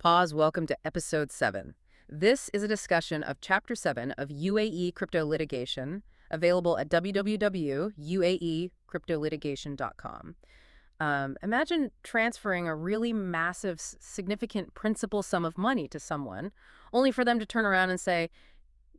Pause, welcome to episode 7. This is a discussion of Chapter 7 of UAE Crypto Litigation, available at www.uaecryptolitigation.com. Imagine transferring a really massive, significant principal sum of money to someone, only for them to turn around and say,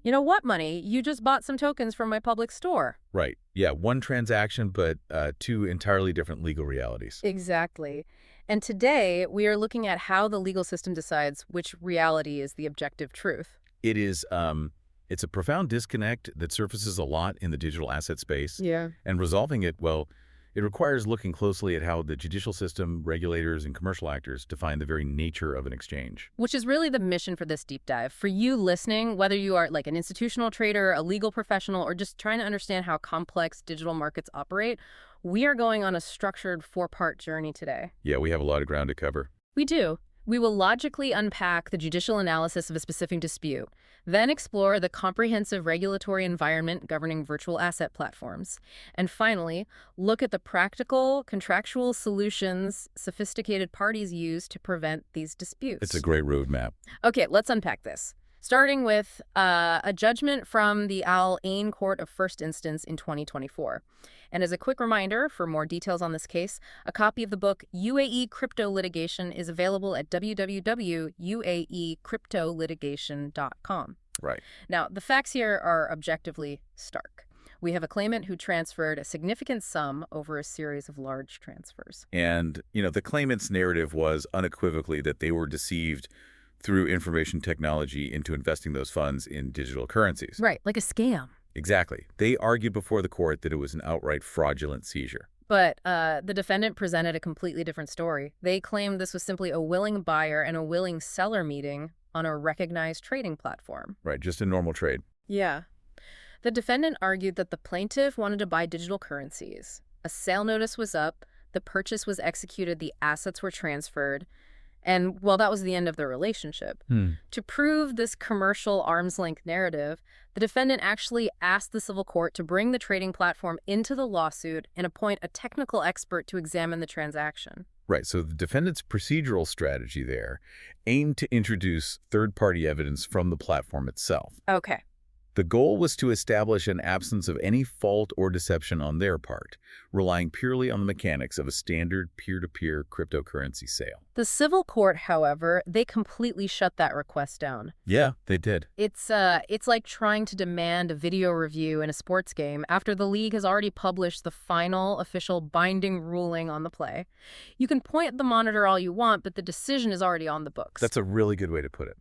you know what, money? You just bought some tokens from my public store. Right. Yeah, one transaction, but two entirely different legal realities. Exactly. And today, we are looking at how the legal system decides which reality is the objective truth. It is, it's a profound disconnect that surfaces a lot in the digital asset space. Yeah. And resolving it, well, it requires looking closely at how the judicial system, regulators, and commercial actors define the very nature of an exchange. Which is really the mission for this deep dive. For you listening, whether you are like an institutional trader, a legal professional, or just trying to understand how complex digital markets operate, we are going on a structured 4-part journey today. Yeah, we have a lot of ground to cover. We do. We will logically unpack the judicial analysis of a specific dispute, then explore the comprehensive regulatory environment governing virtual asset platforms, and finally, look at the practical, contractual solutions sophisticated parties use to prevent these disputes. It's a great roadmap. Okay, let's unpack this. Starting with a judgment from the Al Ain Court of First Instance in 2024. And as a quick reminder, for more details on this case, a copy of the book UAE Crypto Litigation is available at www.uaecryptolitigation.com. Right. Now, the facts here are objectively stark. We have a claimant who transferred a significant sum over a series of large transfers. And, the claimant's narrative was unequivocally that they were deceived through information technology into investing those funds in digital currencies. Right, like a scam. Exactly. They argued before the court that it was an outright fraudulent seizure. But the defendant presented a completely different story. They claimed this was simply a willing buyer and a willing seller meeting on a recognized trading platform. Right, just a normal trade. Yeah. The defendant argued that the plaintiff wanted to buy digital currencies. A sale notice was up, the purchase was executed, the assets were transferred, and, well, that was the end of the relationship. To prove this commercial arm's-length narrative, the defendant actually asked the civil court to bring the trading platform into the lawsuit and appoint a technical expert to examine the transaction. Right, so the defendant's procedural strategy there aimed to introduce third-party evidence from the platform itself. Okay. The goal was to establish an absence of any fault or deception on their part, relying purely on the mechanics of a standard peer-to-peer cryptocurrency sale. The civil court, however, they completely shut that request down. Yeah, they did. It's like trying to demand a video review in a sports game after the league has already published the final official binding ruling on the play. You can point at the monitor all you want, but the decision is already on the books. That's a really good way to put it.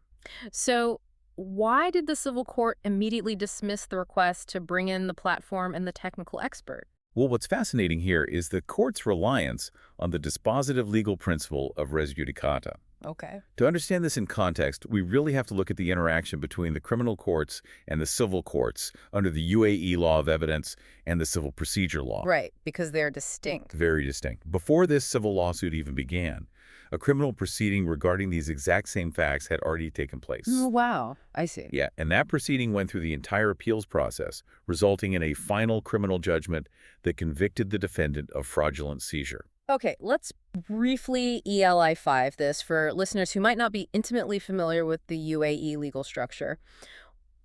So why did the civil court immediately dismiss the request to bring in the platform and the technical expert? Well, what's fascinating here is the court's reliance on the dispositive legal principle of res judicata. Okay. To understand this in context, we really have to look at the interaction between the criminal courts and the civil courts under the UAE law of evidence and the civil procedure law. Right, because they're distinct. Very distinct. Before this civil lawsuit even began, a criminal proceeding regarding these exact same facts had already taken place. Oh, wow. I see. Yeah, and that proceeding went through the entire appeals process, resulting in a final criminal judgment that convicted the defendant of fraudulent seizure. Okay, let's briefly ELI5 this for listeners who might not be intimately familiar with the UAE legal structure.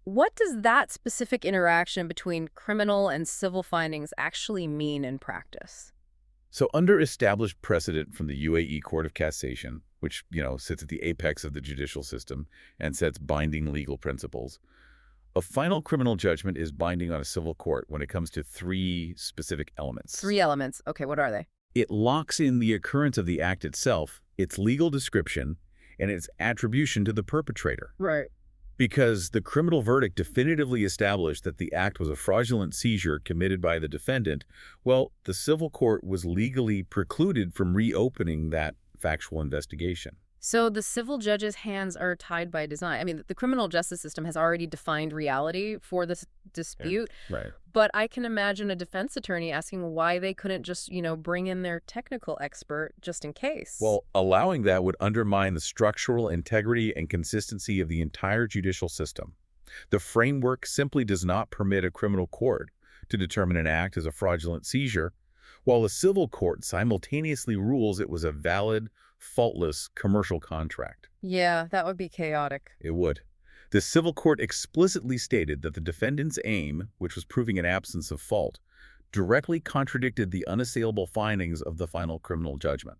What does that specific interaction between criminal and civil findings actually mean in practice? So under established precedent from the UAE Court of Cassation, which, sits at the apex of the judicial system and sets binding legal principles, a final criminal judgment is binding on a civil court when it comes to 3 specific elements. 3 elements. Okay, what are they? It locks in the occurrence of the act itself, its legal description, and its attribution to the perpetrator. Right. Because the criminal verdict definitively established that the act was a fraudulent seizure committed by the defendant, well, the civil court was legally precluded from reopening that factual investigation. So the civil judge's hands are tied by design. I mean, the criminal justice system has already defined reality for this dispute. Yeah, right. But I can imagine a defense attorney asking why they couldn't just, bring in their technical expert just in case. Well, allowing that would undermine the structural integrity and consistency of the entire judicial system. The framework simply does not permit a criminal court to determine an act as a fraudulent seizure, while a civil court simultaneously rules it was a valid, faultless commercial contract. Yeah, that would be chaotic. It would. The civil court explicitly stated that the defendant's aim, which was proving an absence of fault, directly contradicted the unassailable findings of the final criminal judgment.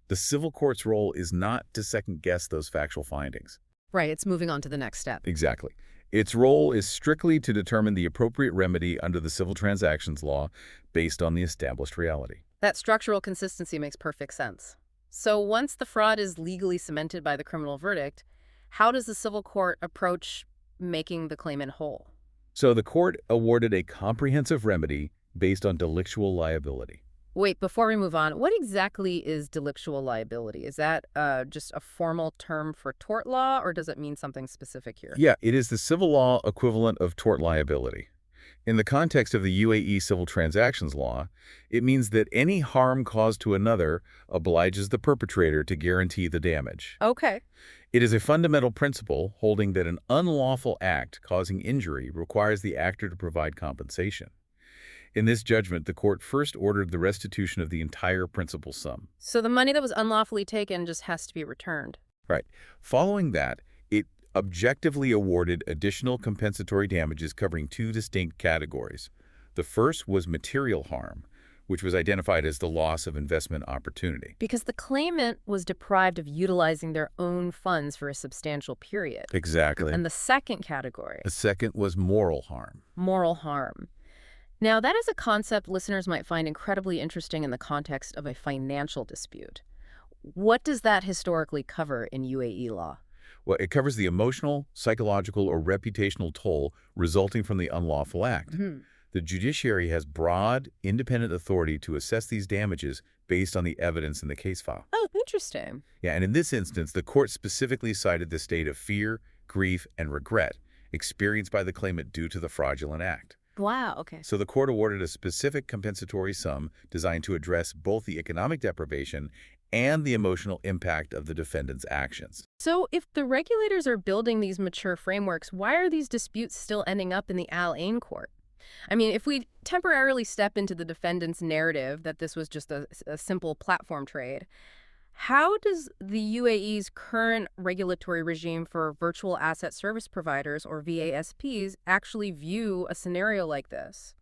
The civil court's role is not to second-guess those factual findings. Right, it's moving on to the next step. Exactly. Its role is strictly to determine the appropriate remedy under the civil transactions law based on the established reality. That structural consistency makes perfect sense. So once the fraud is legally cemented by the criminal verdict, how does the civil court approach making the claimant whole? So the court awarded a comprehensive remedy based on delictual liability. Wait, before we move on, what exactly is delictual liability? Is that just a formal term for tort law, or does it mean something specific here? Yeah, it is the civil law equivalent of tort liability. In the context of the UAE civil transactions law, it means that any harm caused to another obliges the perpetrator to guarantee the damage. Okay. It is a fundamental principle holding that an unlawful act causing injury requires the actor to provide compensation. In this judgment, the court first ordered the restitution of the entire principal sum. So the money that was unlawfully taken just has to be returned. Right. Following that, it objectively awarded additional compensatory damages covering two distinct categories. The first was material harm, which was identified as the loss of investment opportunity. Because the claimant was deprived of utilizing their own funds for a substantial period. Exactly. And the second category, The second was moral harm. moral harm. Now, that is a concept listeners might find incredibly interesting in the context of a financial dispute. What does that historically cover in UAE law? Well, it covers the emotional, psychological, or reputational toll resulting from the unlawful act. The judiciary has broad, independent authority to assess these damages based on the evidence in the case file. Oh, interesting. Yeah, and in this instance, the court specifically cited the state of fear, grief, and regret experienced by the claimant due to the fraudulent act. Wow, okay. So the court awarded a specific compensatory sum designed to address both the economic deprivation and the emotional impact of the defendant's actions. So if the regulators are building these mature frameworks, why are these disputes still ending up in the Al Ain court? I mean, if we temporarily step into the defendant's narrative that this was just a simple platform trade, how does the UAE's current regulatory regime for virtual asset service providers, or VASPs, actually view a scenario like this?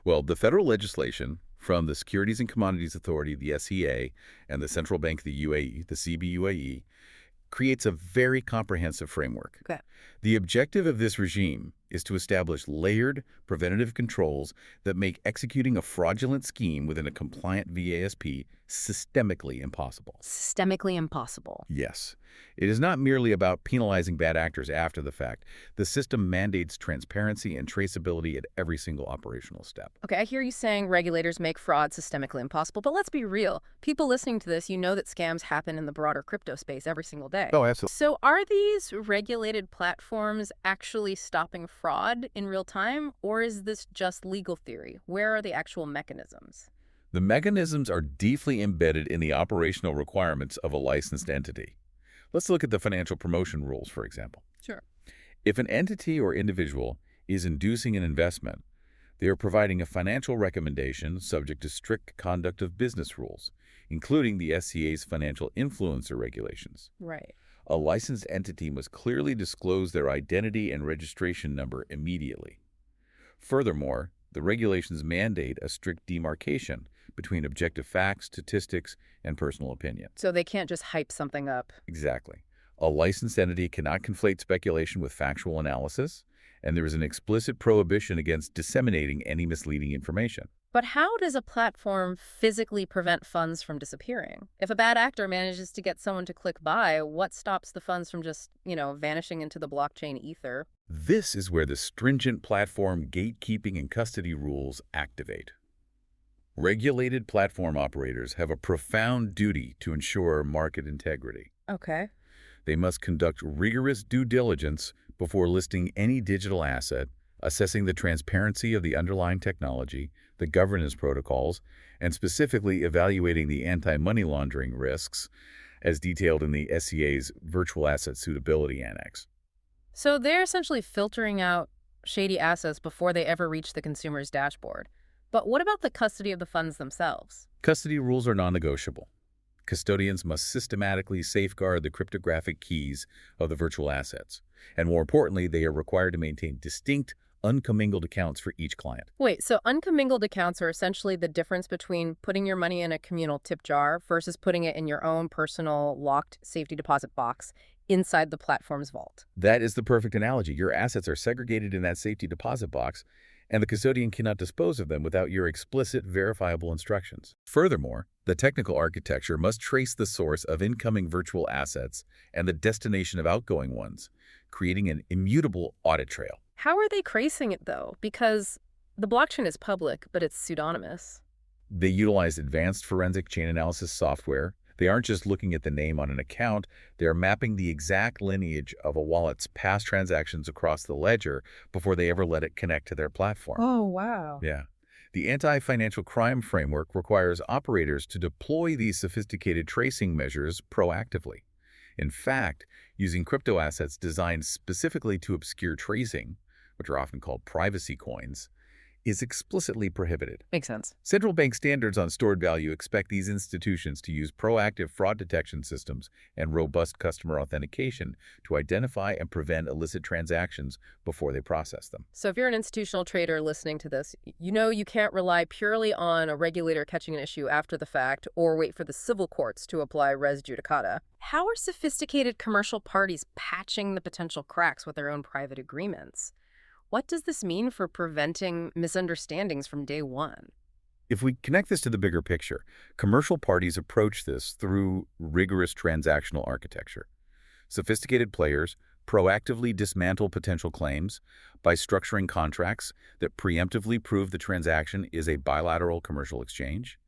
Well, the federal legislation from the Securities and Commodities Authority, the SEA, and the Central Bank of the UAE, the CBUAE, creates a very comprehensive framework. Okay. The objective of this regime is to establish layered preventative controls that make executing a fraudulent scheme within a compliant VASP systemically impossible. Systemically impossible. Yes. It is not merely about penalizing bad actors after the fact. The system mandates transparency and traceability at every single operational step. Okay, I hear you saying regulators make fraud systemically impossible, but let's be real. People listening to this, you know that scams happen in the broader crypto space every single day. Oh, absolutely. So are these regulated platforms actually stopping fraud in real time, or is this just legal theory? Where are the actual mechanisms? The mechanisms are deeply embedded in the operational requirements of a licensed entity. Let's look at the financial promotion rules, for example. Sure. If an entity or individual is inducing an investment, they are providing a financial recommendation subject to strict conduct of business rules, including the SCA's financial influencer regulations. Right. A licensed entity must clearly disclose their identity and registration number immediately. Furthermore, the regulations mandate a strict demarcation between objective facts, statistics, and personal opinion. So they can't just hype something up. Exactly. A licensed entity cannot conflate speculation with factual analysis, and there is an explicit prohibition against disseminating any misleading information. But how does a platform physically prevent funds from disappearing? If a bad actor manages to get someone to click buy, what stops the funds from just, vanishing into the blockchain ether? This is where the stringent platform gatekeeping and custody rules activate. Regulated platform operators have a profound duty to ensure market integrity. Okay. They must conduct rigorous due diligence before listing any digital asset, assessing the transparency of the underlying technology, the governance protocols, and specifically evaluating the anti-money laundering risks as detailed in the SCA's Virtual Asset Suitability Annex. So they're essentially filtering out shady assets before they ever reach the consumer's dashboard. But what about the custody of the funds themselves? Custody rules are non-negotiable. Custodians must systematically safeguard the cryptographic keys of the virtual assets. And more importantly, they are required to maintain distinct, uncommingled accounts for each client. Wait, so uncommingled accounts are essentially the difference between putting your money in a communal tip jar versus putting it in your own personal locked safety deposit box inside the platform's vault. That is the perfect analogy. Your assets are segregated in that safety deposit box, and the custodian cannot dispose of them without your explicit, verifiable instructions. Furthermore, the technical architecture must trace the source of incoming virtual assets and the destination of outgoing ones, creating an immutable audit trail. How are they tracing it, though? Because the blockchain is public, but it's pseudonymous. They utilize advanced forensic chain analysis software. They aren't just looking at the name on an account, they are mapping the exact lineage of a wallet's past transactions across the ledger before they ever let it connect to their platform. Oh, wow. Yeah. The anti-financial crime framework requires operators to deploy these sophisticated tracing measures proactively. In fact, using crypto assets designed specifically to obscure tracing, which are often called privacy coins, is explicitly prohibited. Makes sense. Central bank standards on stored value expect these institutions to use proactive fraud detection systems and robust customer authentication to identify and prevent illicit transactions before they process them. So if you're an institutional trader listening to this, you know you can't rely purely on a regulator catching an issue after the fact or wait for the civil courts to apply res judicata. How are sophisticated commercial parties patching the potential cracks with their own private agreements? What does this mean for preventing misunderstandings from day one? If we connect this to the bigger picture, commercial parties approach this through rigorous transactional architecture. Sophisticated players proactively dismantle potential claims by structuring contracts that preemptively prove the transaction is a bilateral commercial exchange,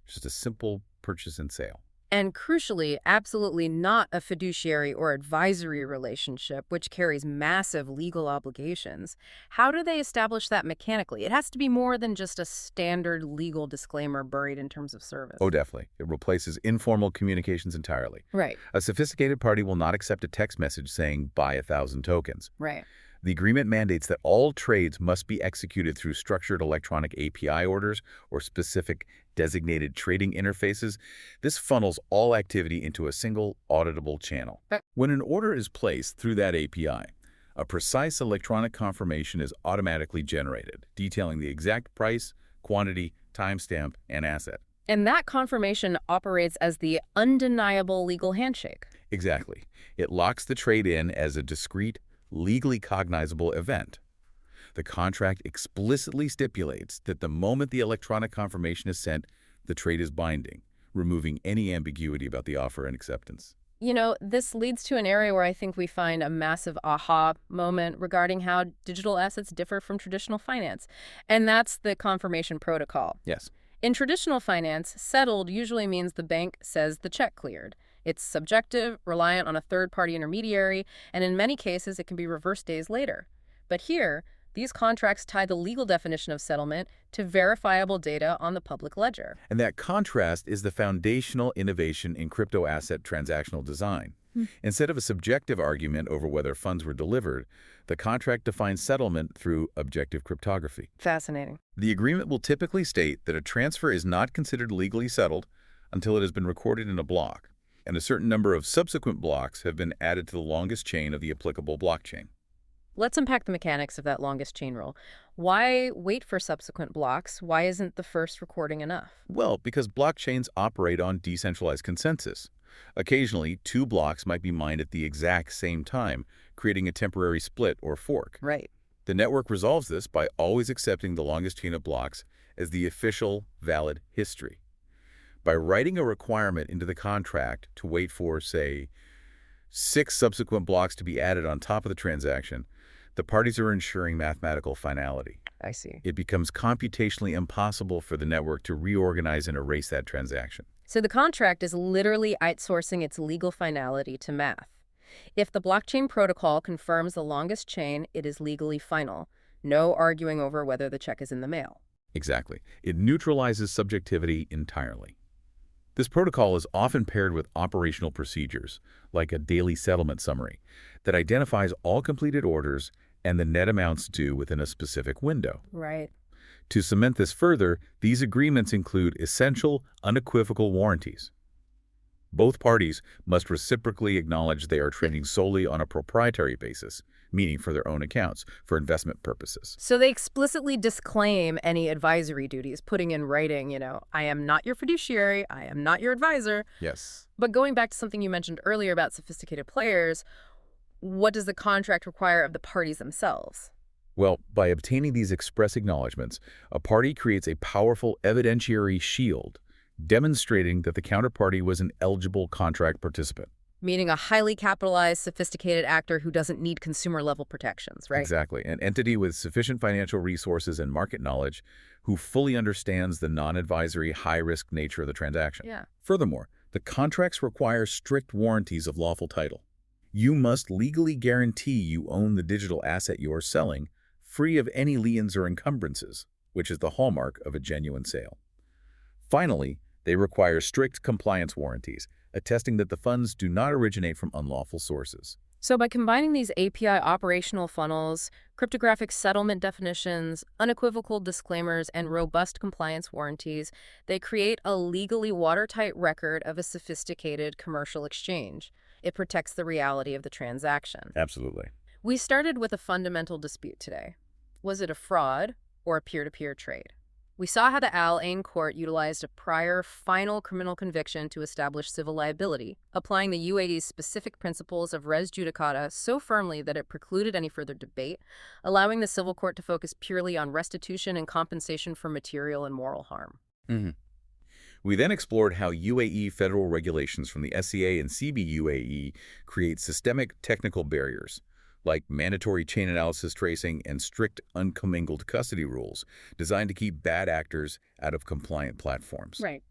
just a simple purchase and sale. And crucially, absolutely not a fiduciary or advisory relationship, which carries massive legal obligations. How do they establish that mechanically? It has to be more than just a standard legal disclaimer buried in terms of service. Oh, definitely. It replaces informal communications entirely. Right, A sophisticated party will not accept a text message saying, buy 1,000 tokens. right. The agreement mandates that all trades must be executed through structured electronic API orders or specific designated trading interfaces. This funnels all activity into a single auditable channel. When an order is placed through that API, a precise electronic confirmation is automatically generated, detailing the exact price, quantity, timestamp, and asset. And that confirmation operates as the undeniable legal handshake. Exactly. It locks the trade in as a discrete, legally cognizable event. The contract explicitly stipulates that the moment the electronic confirmation is sent, the trade is binding, removing any ambiguity about the offer and acceptance. You know, this leads to an area where I think we find a massive aha moment regarding how digital assets differ from traditional finance, and that's the confirmation protocol. Yes. In traditional finance, settled usually means the bank says the check cleared. It's subjective, reliant on a third-party intermediary, and in many cases, it can be reversed days later. But here, these contracts tie the legal definition of settlement to verifiable data on the public ledger. And that contrast is the foundational innovation in crypto asset transactional design. Instead of a subjective argument over whether funds were delivered, the contract defines settlement through objective cryptography. Fascinating. The agreement will typically state that a transfer is not considered legally settled until it has been recorded in a block, and a certain number of subsequent blocks have been added to the longest chain of the applicable blockchain. Let's unpack the mechanics of that longest chain rule. Why wait for subsequent blocks? Why isn't the first recording enough? Well, because blockchains operate on decentralized consensus. Occasionally, two blocks might be mined at the exact same time, creating a temporary split or fork. Right. The network resolves this by always accepting the longest chain of blocks as the official, valid history. By writing a requirement into the contract to wait for, say, 6 subsequent blocks to be added on top of the transaction, the parties are ensuring mathematical finality. I see. It becomes computationally impossible for the network to reorganize and erase that transaction. So the contract is literally outsourcing its legal finality to math. If the blockchain protocol confirms the longest chain, it is legally final. No arguing over whether the check is in the mail. Exactly. It neutralizes subjectivity entirely. This protocol is often paired with operational procedures, like a daily settlement summary, that identifies all completed orders and the net amounts due within a specific window. Right. To cement this further, these agreements include essential, unequivocal warranties. Both parties must reciprocally acknowledge they are trading solely on a proprietary basis, meaning for their own accounts, for investment purposes. So they explicitly disclaim any advisory duties, putting in writing, I am not your fiduciary, I am not your advisor. Yes. But going back to something you mentioned earlier about sophisticated players, what does the contract require of the parties themselves? Well, by obtaining these express acknowledgments, a party creates a powerful evidentiary shield, demonstrating that the counterparty was an eligible contract participant. Meaning a highly capitalized, sophisticated actor who doesn't need consumer-level protections, right? Exactly. An entity with sufficient financial resources and market knowledge who fully understands the non-advisory, high-risk nature of the transaction. Yeah. Furthermore, the contracts require strict warranties of lawful title. You must legally guarantee you own the digital asset you are selling, free of any liens or encumbrances, which is the hallmark of a genuine sale. Finally, they require strict compliance warranties, attesting that the funds do not originate from unlawful sources. So by combining these API operational funnels, cryptographic settlement definitions, unequivocal disclaimers, and robust compliance warranties, they create a legally watertight record of a sophisticated commercial exchange. It protects the reality of the transaction. Absolutely. We started with a fundamental dispute today. Was it a fraud or a peer-to-peer trade? We saw how the Al Ain court utilized a prior final criminal conviction to establish civil liability, applying the UAE's specific principles of res judicata so firmly that it precluded any further debate, allowing the civil court to focus purely on restitution and compensation for material and moral harm. We then explored how UAE federal regulations from the SCA and CBUAE create systemic technical barriers, like mandatory chain analysis tracing and strict uncommingled custody rules designed to keep bad actors out of compliant platforms. Right.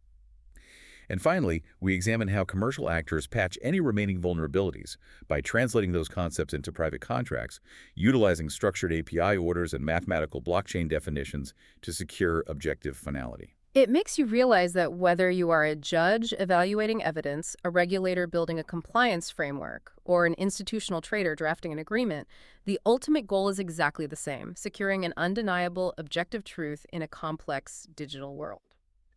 And finally, we examined how commercial actors patch any remaining vulnerabilities by translating those concepts into private contracts, utilizing structured API orders and mathematical blockchain definitions to secure objective finality. It makes you realize that whether you are a judge evaluating evidence, a regulator building a compliance framework, or an institutional trader drafting an agreement, the ultimate goal is exactly the same: securing an undeniable, objective truth in a complex digital world.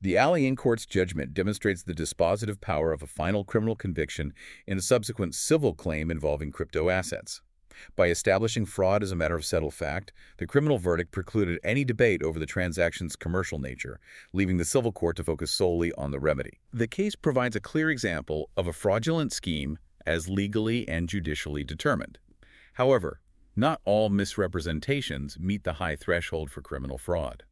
The Al Ain court's judgment demonstrates the dispositive power of a final criminal conviction in a subsequent civil claim involving crypto assets. By establishing fraud as a matter of settled fact, the criminal verdict precluded any debate over the transaction's commercial nature, leaving the civil court to focus solely on the remedy. The case provides a clear example of a fraudulent scheme as legally and judicially determined. However, not all misrepresentations meet the high threshold for criminal fraud.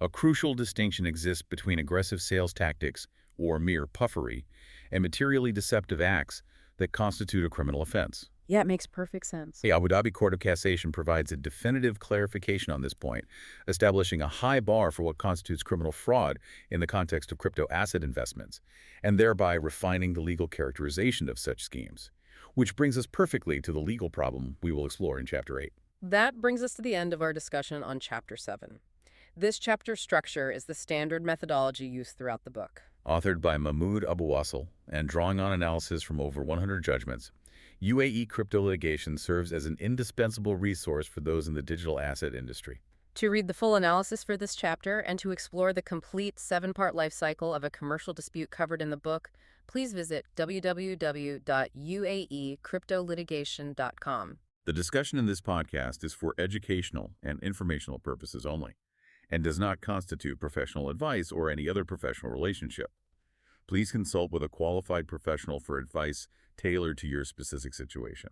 A crucial distinction exists between aggressive sales tactics, or mere puffery, and materially deceptive acts that constitute a criminal offense. Yeah, it makes perfect sense. The Abu Dhabi Court of Cassation provides a definitive clarification on this point, establishing a high bar for what constitutes criminal fraud in the context of crypto asset investments, and thereby refining the legal characterization of such schemes. Which brings us perfectly to the legal problem we will explore in Chapter 8. That brings us to the end of our discussion on Chapter 7. This chapter's structure is the standard methodology used throughout the book. Authored by Mahmoud Abu Wasil and drawing on analysis from over 100 judgments, UAE Crypto Litigation serves as an indispensable resource for those in the digital asset industry. To read the full analysis for this chapter and to explore the complete 7-part life cycle of a commercial dispute covered in the book, please visit www.uaecryptolitigation.com. The discussion in this podcast is for educational and informational purposes only, and does not constitute professional advice or any other professional relationship. Please consult with a qualified professional for advice tailored to your specific situation.